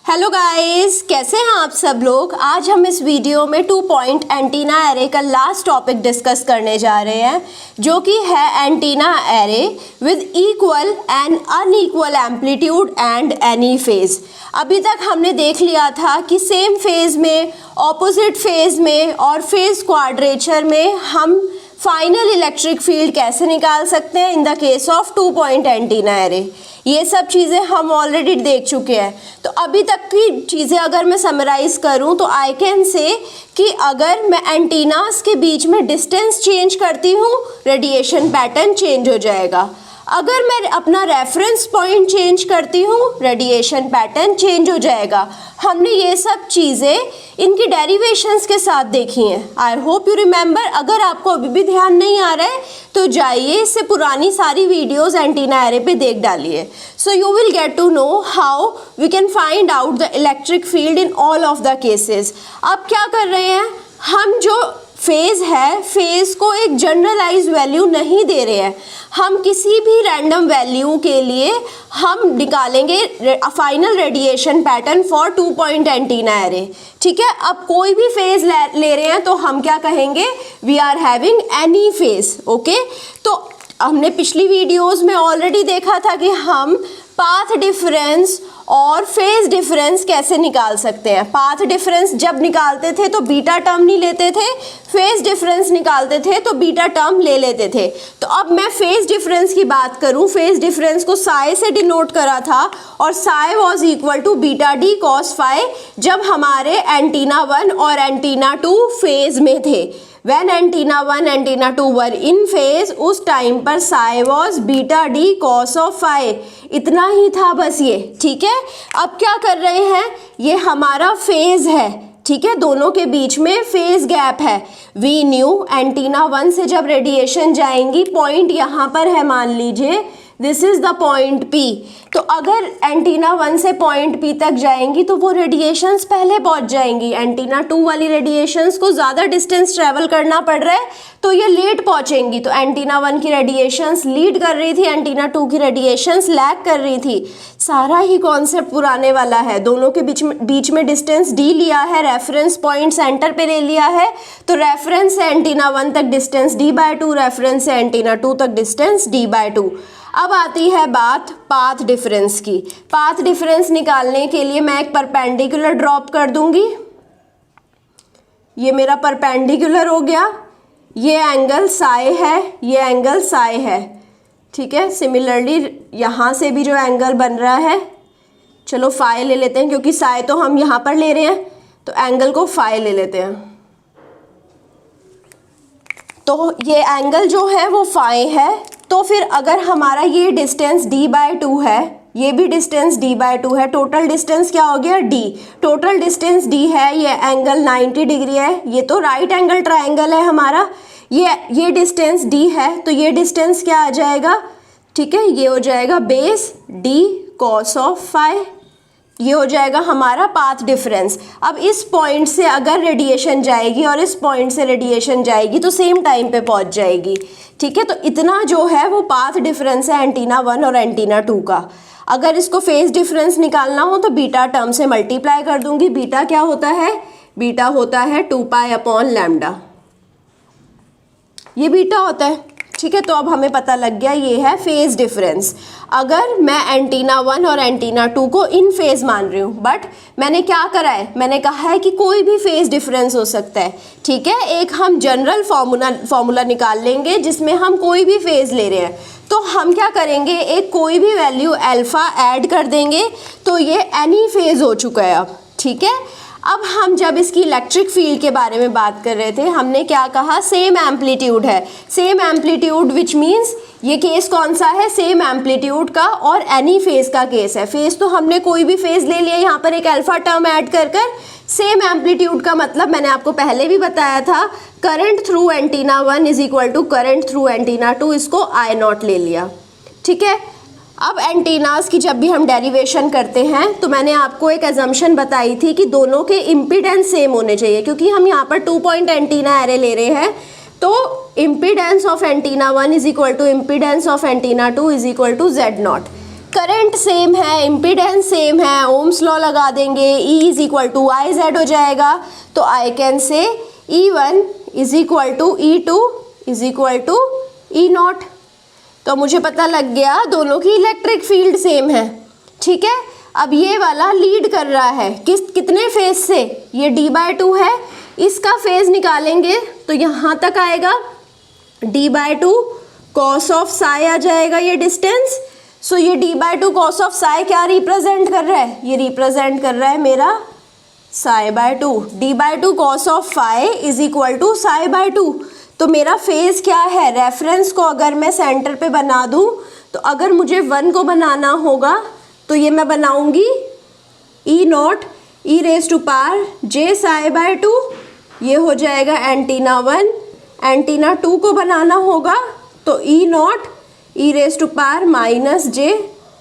Hello guys, कैसे हैं आप सब लोग। आज हम इस वीडियो में 2 पॉइंट एंटीना एरे का लास्ट टॉपिक डिस्कस करने जा रहे हैं, जो कि है antenna array with equal and unequal amplitude and any phase. अभी तक हमने देख लिया था कि सेम फेज में, ऑपोजिट फेज में और फेज क्वाड्रेचर में हम फाइनल इलेक्ट्रिक फील्ड कैसे निकाल सकते हैं in the case of 2 point antenna array. ये सब चीज़ें हम ऑलरेडी देख चुके हैं। तो अभी तक की चीज़ें अगर मैं समराइज करूं तो आई कैन से कि अगर मैं एंटीनास के बीच में डिस्टेंस चेंज करती हूँ, रेडिएशन पैटर्न चेंज हो जाएगा। अगर मैं अपना रेफरेंस पॉइंट चेंज करती हूँ, रेडिएशन पैटर्न चेंज हो जाएगा। हमने ये सब चीज़ें इनकी डेरिवेशंस के साथ देखी हैं। I hope you remember. अगर आपको अभी भी ध्यान नहीं आ रहा है तो जाइए, इससे पुरानी सारी वीडियोस एंटीना एरे पे देख डालिए। So you will get to know how we can find out the electric field in all of the cases. अब क्या कर रहे हैं हम, जो फेज़ है, फेज़ को एक जनरलाइज वैल्यू नहीं दे रहे हैं। हम किसी भी रैंडम वैल्यू के लिए हम निकालेंगे final radiation pattern for 2 point antenna array. ठीक है, अब कोई भी फेज ले रहे हैं तो हम क्या कहेंगे, we are having any phase. Okay, तो हमने पिछली वीडियोस में ऑलरेडी देखा था कि हम पाथ डिफरेंस और फेज डिफरेंस कैसे निकाल सकते हैं। पाथ डिफरेंस जब निकालते थे तो बीटा टर्म नहीं लेते थे, फेज डिफरेंस निकालते थे तो बीटा टर्म ले लेते थे। तो अब मैं फेज डिफरेंस की बात करूं, फेज डिफरेंस को साई से डिनोट करा था और psi was equal to beta D cos phi जब हमारे एंटीना 1 और एंटीना 2 फेज में थे। When antenna 1 antenna 2 were in phase, उस टाइम पर psi was beta D cos of phi। इतना ही था बस ये। ठीक है, अब क्या कर रहे हैं, ये हमारा फेज है। ठीक है, दोनों के बीच में फेज गैप है। वी न्यू एंटीना 1 से जब रेडिएशन जाएंगी, पॉइंट यहाँ पर है, मान लीजिए this is the point P। तो अगर एंटीना 1 से पॉइंट P तक जाएंगी तो वो रेडिएशंस पहले पहुंच जाएंगी। एंटीना 2 वाली रेडिएशंस को ज़्यादा डिस्टेंस ट्रेवल करना पड़ रहा है तो ये लेट पहुंचेंगी। तो एंटीना 1 की रेडिएशंस लीड कर रही थी, एंटीना 2 की रेडिएशंस लैग कर रही थी। सारा ही कॉन्सेप्ट पुराने वाला है। दोनों के बीच में डिस्टेंस D लिया है, रेफरेंस पॉइंट सेंटर पे ले लिया है। तो रेफरेंस से एंटीना 1 तक डिस्टेंस D/2, रेफरेंस से एंटीना 2 तक डिस्टेंस D/2। अब आती है बात पाथ डिफरेंस की। पाथ डिफरेंस निकालने के लिए मैं एक परपेंडिकुलर ड्रॉप कर दूंगी। ये मेरा परपेंडिकुलर हो गया, ये एंगल साई है, ये एंगल साई है। ठीक है, सिमिलरली यहाँ से भी जो एंगल बन रहा है, चलो फाई ले लेते हैं क्योंकि साई तो हम यहाँ पर ले रहे हैं, तो एंगल को फाई ले लेते हैं। तो ये एंगल जो है वो फाई है। तो फिर अगर हमारा ये डिस्टेंस D/2 है, ये भी डिस्टेंस D/2 है, टोटल डिस्टेंस क्या हो गया, D। टोटल डिस्टेंस D है, ये एंगल 90 डिग्री है, ये तो राइट एंगल ट्रायंगल है हमारा। ये डिस्टेंस D है, तो ये डिस्टेंस क्या आ जाएगा, ठीक है, ये हो जाएगा base D cos of phi. ये हो जाएगा हमारा पाथ डिफरेंस। अब इस पॉइंट से अगर रेडिएशन जाएगी और इस पॉइंट से रेडिएशन जाएगी तो सेम टाइम पे पहुंच जाएगी। ठीक है, तो इतना जो है वो पाथ डिफरेंस है एंटीना 1 और एंटीना 2 का। अगर इसको फेज डिफरेंस निकालना हो तो बीटा टर्म से मल्टीप्लाई कर दूंगी। बीटा क्या होता है, बीटा होता है 2π/λ। ये बीटा होता है। ठीक है, तो अब हमें पता लग गया ये है फेज डिफरेंस। अगर मैं एंटीना 1 और एंटीना 2 को इन फेज मान रही हूँ, बट मैंने क्या करा है, मैंने कहा है कि कोई भी फेज डिफरेंस हो सकता है। ठीक है, एक हम जनरल फॉर्मूला निकाल लेंगे जिसमें हम कोई भी फेज ले रहे हैं। तो हम क्या करेंगे, एक कोई भी वैल्यू अल्फा ऐड कर देंगे तो ये एनी फेज हो चुका है अब। ठीक है, अब हम जब इसकी इलेक्ट्रिक फील्ड के बारे में बात कर रहे थे, हमने क्या कहा, सेम एम्पलीट्यूड है। सेम एम्पलीट्यूड विच मीन्स ये केस कौन सा है, सेम एम्पलीट्यूड का और एनी फेज का केस है। फेज तो हमने कोई भी फेज ले लिया, यहाँ पर एक अल्फा टर्म ऐड कर कर। सेम एम्पलीट्यूड का मतलब मैंने आपको पहले भी बताया था, current through antenna 1 is equal to current through antenna 2, इसको I0 ले लिया। ठीक है, अब एंटीनास की जब भी हम डेरिवेशन करते हैं तो मैंने आपको एक अजम्पशन बताई थी कि दोनों के इम्पीडेंस सेम होने चाहिए, क्योंकि हम यहाँ पर 2 पॉइंट एंटीना एरे ले रहे हैं। तो impedance of antenna 1 is equal to impedance of antenna 2 is equal to Z0। Current same है, इम्पीडेंस सेम है, ओम्स लॉ लगा देंगे, E is equal to I Z हो जाएगा। तो I can say E1 is equal to E2 is equal to E0। तो मुझे पता लग गया दोनों की इलेक्ट्रिक फील्ड सेम है। ठीक है, अब ये वाला लीड कर रहा है कितने फेज से, ये d/2 है, इसका फेज निकालेंगे तो यहाँ तक आएगा, d/2 कॉस ऑफ साई आ जाएगा ये डिस्टेंस। सो ये d/2 कॉस ऑफ साई क्या रिप्रेजेंट कर रहा है, ये रिप्रेजेंट कर रहा है मेरा साई/2। d/2 cos of phi is equal to साई/2। तो मेरा फेज क्या है, रेफरेंस को अगर मैं सेंटर पे बना दूं, तो अगर मुझे 1 को बनाना होगा तो ये मैं बनाऊंगी E0 e raise to power j साई/2, ये हो जाएगा एंटीना 1। एंटीना 2 को बनाना होगा तो E0 e raise to power minus j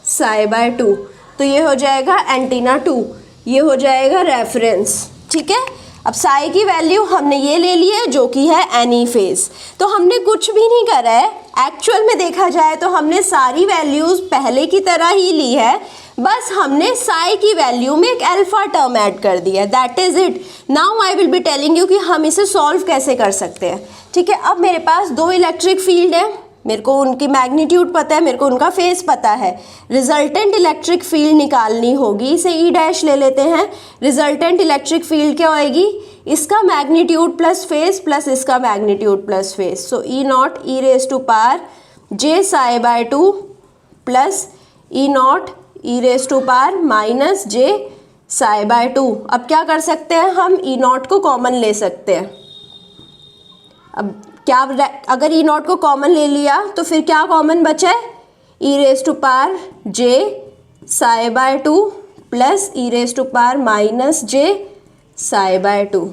साई/2, तो ये हो जाएगा एंटीना 2, ये हो जाएगा रेफरेंस। ठीक है, अब साई की वैल्यू हमने ये ले ली है जो कि है एनी फेज। तो हमने कुछ भी नहीं करा है, एक्चुअल में देखा जाए तो हमने सारी वैल्यूज पहले की तरह ही ली है, बस हमने साई की वैल्यू में एक अल्फा टर्म ऐड कर दिया है, that is it. Now I will be telling you कि हम इसे सॉल्व कैसे कर सकते हैं। ठीक है, अब मेरे पास दो इलेक्ट्रिक फील्ड है, मेरे को उनकी मैग्नीट्यूड पता है, मेरे को उनका फेज पता है। रिजल्टेंट इलेक्ट्रिक फील्ड निकालनी होगी, इसे ई डैश ले लेते हैं। रिजल्टेंट इलेक्ट्रिक फील्ड क्या होएगी, इसका मैग्नीट्यूड प्लस फेज प्लस इसका magnitude plus phase. So E0 e raise to power j साई/2 plus E0 e raise to power minus j साई/2। अब क्या कर सकते हैं, हम E0 को कॉमन ले सकते हैं। अब क्या, अगर E0 को कॉमन ले लिया तो फिर क्या कॉमन बचा है, e raise to power j साई/2 plus e raise to power minus j साई/2,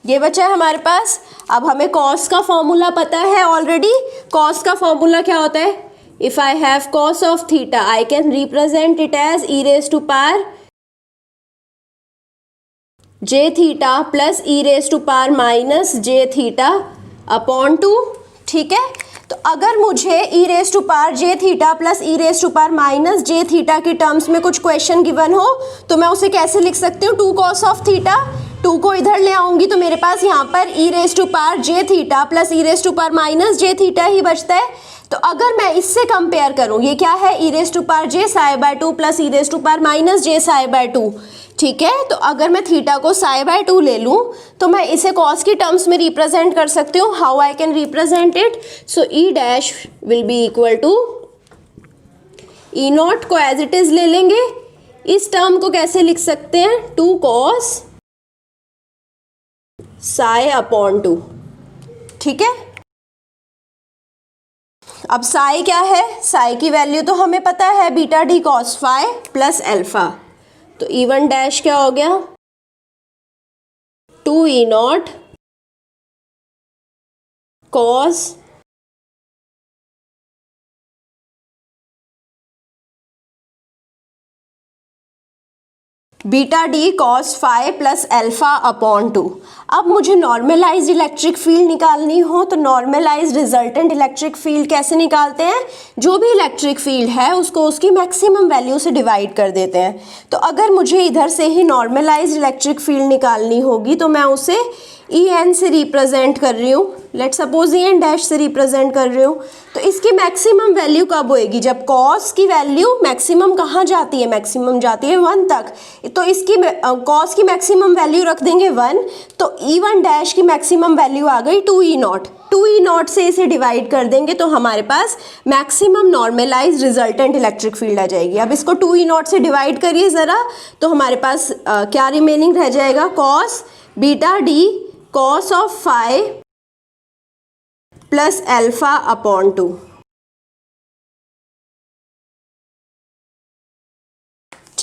ये बचा है हमारे पास। अब हमें कॉस का फॉर्मूला पता है ऑलरेडी। कॉस का फॉर्मूला क्या होता है, if I have cos of theta I can represent it as e raise to power j theta plus e raise to power minus j theta upon 2। ठीक है, तो अगर मुझे e raise to power j theta plus e raise to power minus j theta की terms में कुछ question given हो तो मैं उसे कैसे लिख सकती हूँ, 2 कॉस ऑफ थीटा। 2 को इधर ले आऊंगी तो मेरे पास यहाँ पर e raise to power j theta plus e raise to power minus j theta ही बचता है। तो अगर मैं इससे कंपेयर करूँ, ये क्या है, e raise to power j साई/2 plus e raise to power minus j साई/2। ठीक है, तो अगर मैं थीटा को साई/2 ले लूँ तो मैं इसे कॉस की टर्म्स में रिप्रेजेंट कर सकती हूँ। How I can represent it, so E dash will be equal to, E0 को एज इट इज ले लेंगे, इस टर्म को कैसे लिख सकते हैं, 2 कॉस साई अपॉन 2। ठीक है, अब साई क्या है, साई की वैल्यू तो हमें पता है, beta D cos phi plus alpha. तो E1 डैश क्या हो गया, 2E0 cos beta D cos phi plus alpha upon 2। अब मुझे नॉर्मलाइज्ड इलेक्ट्रिक फील्ड निकालनी हो तो नॉर्मलाइज्ड रिजल्टेंट इलेक्ट्रिक फील्ड कैसे निकालते हैं, जो भी इलेक्ट्रिक फील्ड है उसको उसकी मैक्सिमम वैल्यू से डिवाइड कर देते हैं। तो अगर मुझे इधर से ही नॉर्मलाइज्ड इलेक्ट्रिक फील्ड निकालनी होगी तो मैं उसे En से रिप्रेजेंट कर रही हूँ, लेट सपोज En डैश से रिप्रेजेंट कर रही हूँ। तो इसकी मैक्सिमम वैल्यू कब होएगी, जब कॉस की वैल्यू मैक्सिमम कहाँ जाती है, मैक्सिमम जाती है 1 तक। तो इसकी कॉस की मैक्सिमम वैल्यू रख देंगे 1, तो E1 डैश की मैक्सिमम वैल्यू आ गई 2E0। 2E0 से इसे डिवाइड कर देंगे तो हमारे पास maximum normalized resultant electric field आ जाएगी। अब इसको 2E0 से डिवाइड करिए ज़रा, तो हमारे पास क्या रिमेनिंग रह जाएगा, cos beta D cos of phi plus alpha upon 2।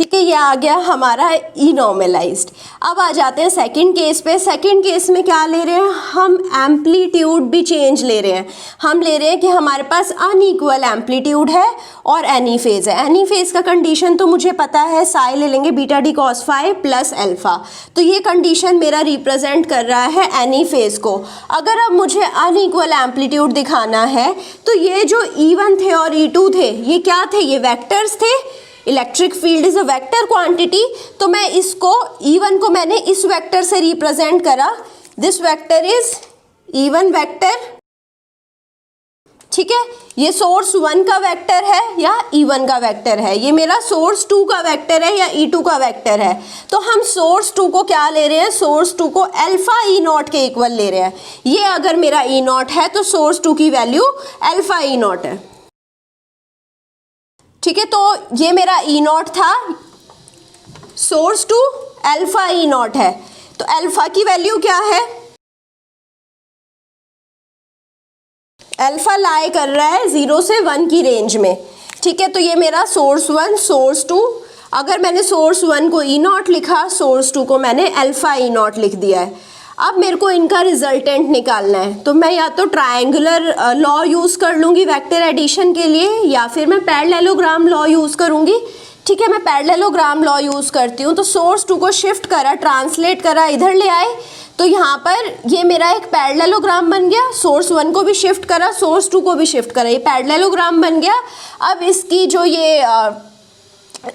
ठीक है, ये आ गया हमारा ई नॉर्मलाइज्ड। अब आ जाते हैं सेकंड केस पे। सेकंड केस में क्या ले रहे हैं हम, एम्पलीट्यूड भी चेंज ले रहे हैं। हम ले रहे हैं कि हमारे पास अनइक्वल एम्पलीट्यूड है और एनी फेज है। एनी फेज का कंडीशन तो मुझे पता है, साई ले लेंगे beta D cos phi plus alpha. तो ये कंडीशन मेरा रिप्रेजेंट कर रहा है एनी फेज को। अगर अब मुझे अनइक्वल एम्पलीट्यूड दिखाना है तो ये जो E1 थे और E2 थे ये क्या थे, ये वेक्टर्स थे। Electric field is a vector quantity, तो मैं इसको E1 को मैंने इस वेक्टर से रिप्रेजेंट करा। This vector is E1 vector. ठीक है, ये सोर्स 1 का वेक्टर है या E1 का वेक्टर है, ये मेरा सोर्स 2 का वेक्टर है या E2 का वेक्टर है। तो हम सोर्स 2 को क्या ले रहे हैं, सोर्स 2 को अल्फा ई नॉट के इक्वल ले रहे हैं। ये अगर मेरा ई नॉट है तो सोर्स 2 की वैल्यू अल्फा ई नॉट है। ठीक है, तो ये मेरा ई नॉट था, सोर्स 2 अल्फा ई नॉट है। तो अल्फा की वैल्यू क्या है, अल्फा लाई कर रहा है 0 से 1 की रेंज में। ठीक है, तो ये मेरा सोर्स 1 सोर्स 2, अगर मैंने सोर्स 1 को ई नॉट लिखा, सोर्स 2 को मैंने अल्फा ई नॉट लिख दिया है। अब मेरे को इनका रिजल्टेंट निकालना है, तो मैं या तो ट्रायंगुलर लॉ यूज़ कर लूँगी वेक्टर एडिशन के लिए, या फिर मैं पैरेललोग्राम लॉ यूज़ करूँगी। ठीक है, मैं पैरेललोग्राम लॉ यूज़ करती हूँ। तो सोर्स 2 को शिफ्ट करा, ट्रांसलेट करा, इधर ले आए, तो यहाँ पर ये मेरा एक पैरेललोग्राम बन गया। सोर्स 1 को भी शिफ्ट करा, सोर्स 2 को भी शिफ्ट करा, ये पैरेललोग्राम बन गया। अब इसकी जो ये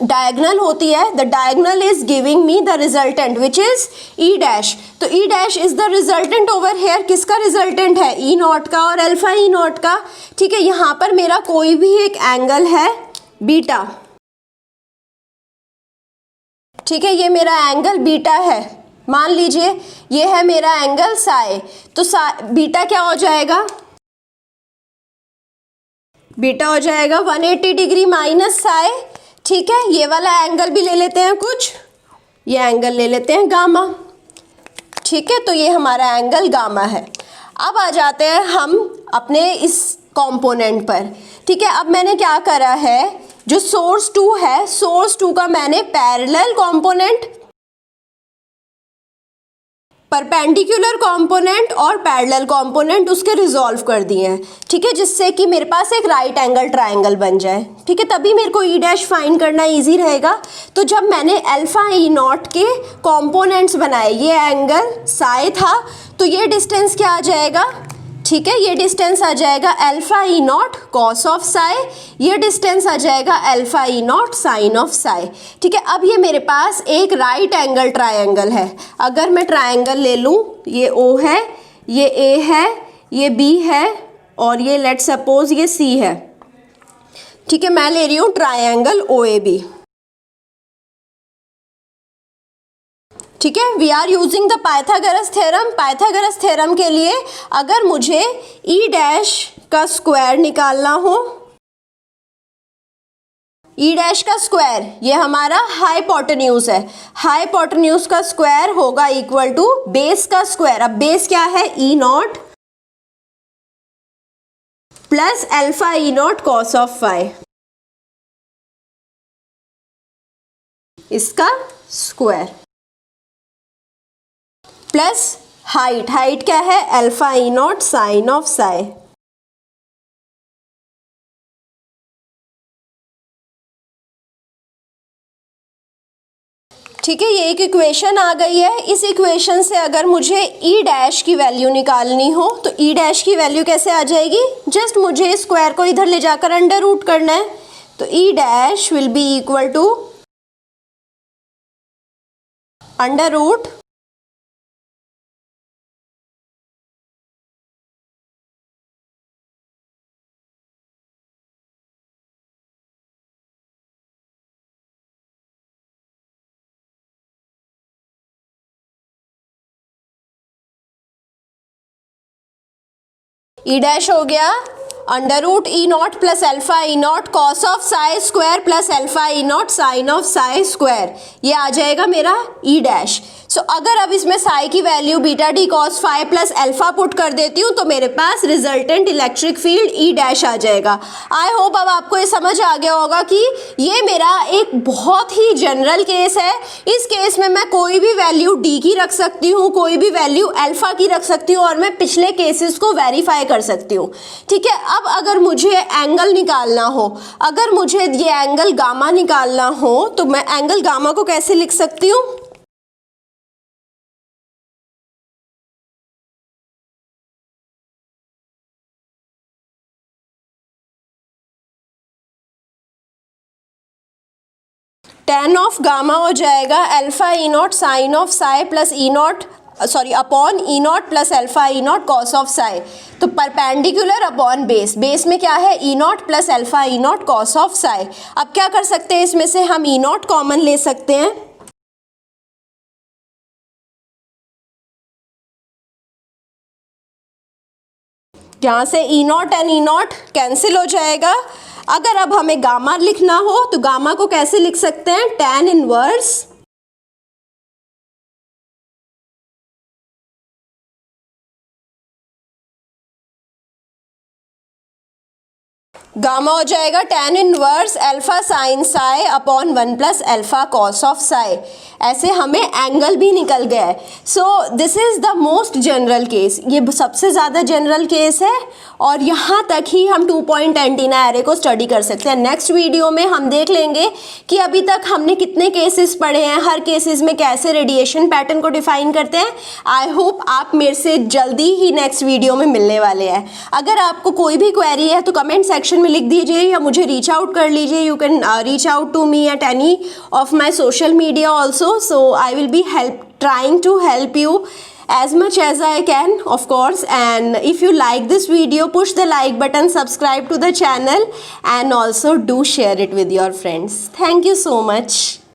डायगोनल होती है, the diagonal is giving me the resultant which is E dash. तो E dash is the resultant over here. किसका रिजल्टेंट है, ई नॉट का और अल्फा ई नॉट का। ठीक है, यहाँ पर मेरा कोई भी एक एंगल है बीटा। ठीक है, ये मेरा एंगल बीटा है, मान लीजिए ये है मेरा एंगल साई। तो बीटा क्या हो जाएगा, बीटा हो जाएगा 180 डिग्री माइनस साई। ठीक है, ये वाला एंगल भी ले लेते हैं कुछ, ये एंगल ले लेते हैं गामा। ठीक है, तो ये हमारा एंगल गामा है। अब आ जाते हैं हम अपने इस कंपोनेंट पर। ठीक है, अब मैंने क्या करा है, जो सोर्स 2 है, सोर्स 2 का मैंने पैरेलल कंपोनेंट, परपेंडिकुलर कंपोनेंट और पैरेलल कंपोनेंट उसके रिजॉल्व कर दिए हैं। ठीक है, जिससे कि मेरे पास एक राइट एंगल ट्रायंगल बन जाए। ठीक है, तभी मेरे को ई डैश फाइंड करना इजी रहेगा। तो जब मैंने अल्फा ई नॉट के कंपोनेंट्स बनाए, ये एंगल साई था, तो ये डिस्टेंस क्या आ जाएगा, ठीक है, ये डिस्टेंस आ जाएगा alpha E not cos of psi, ये डिस्टेंस आ जाएगा alpha E not sine of psi. ठीक है, अब ये मेरे पास एक राइट एंगल ट्रायंगल है। अगर मैं ट्रायंगल ले लूँ, ये ओ है, ये ए है, ये बी है और ये लेट सपोज ये सी है। ठीक है, मैं ले रही हूँ ट्रायंगल ओ ए बी। ठीक है, we are using the Pythagoras theorem. Pythagoras theorem के लिए अगर मुझे ई डैश का स्क्वायर निकालना हो, ई डैश का स्क्वायर, ये हमारा हाइपोटेन्यूज है, हाइपोटेन्यूज का स्क्वायर होगा इक्वल टू बेस का स्क्वायर। अब बेस क्या है, E not plus alpha E not cos of phi, इसका स्क्वायर, प्लस हाइट, हाइट क्या है, alpha E not sine of psi. ठीक है, ये एक इक्वेशन आ गई है। इस इक्वेशन से अगर मुझे ई डैश की वैल्यू निकालनी हो तो ई डैश की वैल्यू कैसे आ जाएगी, जस्ट मुझे स्क्वायर को इधर ले जाकर अंडर रूट करना है। तो E dash will be equal to under root E dash हो गया under root E not plus alpha E not cos of psi square plus alpha E not sine of psi square, ये आ जाएगा मेरा ई dash. सो अगर अब इसमें psi की value beta D cos phi plus alpha put कर देती हूँ तो मेरे पास resultant electric field E dash आ जाएगा। आई होप अब आपको ये समझ आ गया होगा कि ये मेरा एक बहुत ही जनरल केस है। इस केस में मैं कोई भी वैल्यू डी की रख सकती हूँ, कोई भी वैल्यू अल्फा की रख सकती हूँ और मैं पिछले केसेस को वेरीफाई कर सकती हूँ। ठीक है, अब अगर मुझे एंगल निकालना हो, अगर मुझे ये एंगल गामा निकालना हो तो मैं एंगल गामा को कैसे लिख सकती हूँ? tan ऑफ गामा हो जाएगा alpha E not sine of psi plus E nought upon E not plus alpha E not cos of psi. तो परपेंडिकुलर अपॉन बेस, बेस में क्या है E not plus alpha E not cos of psi. अब क्या कर सकते हैं, इसमें से हम ई नॉट कॉमन ले सकते हैं, जहाँ से E nought and E nought cancel हो जाएगा। अगर अब हमें गामा लिखना हो तो गामा को कैसे लिख सकते हैं, tan इनवर्स गामा हो जाएगा tan inverse alpha sign psi upon 1 plus alpha cos of Sai. ऐसे हमें एंगल भी निकल गया है। So this is the most general case, ये सबसे ज़्यादा जनरल केस है और यहाँ तक ही हम 2 पॉइंट एंटीना एरे को स्टडी कर सकते हैं। नेक्स्ट वीडियो में हम देख लेंगे कि अभी तक हमने कितने केसेस पढ़े हैं, हर केसेस में कैसे रेडिएशन पैटर्न को डिफाइन करते हैं। आई होप आप मेरे से जल्दी ही नेक्स्ट वीडियो में मिलने वाले हैं। अगर आपको कोई भी क्वेरी है तो कमेंट सेक्शन में लिख दीजिए या मुझे रीच आउट कर लीजिए। You can reach out to me at any of my social media also, so I will be trying to help you as much as I can, of course. And if you like this video, push the like button, subscribe to the channel and also do share it with your friends. Thank you so much.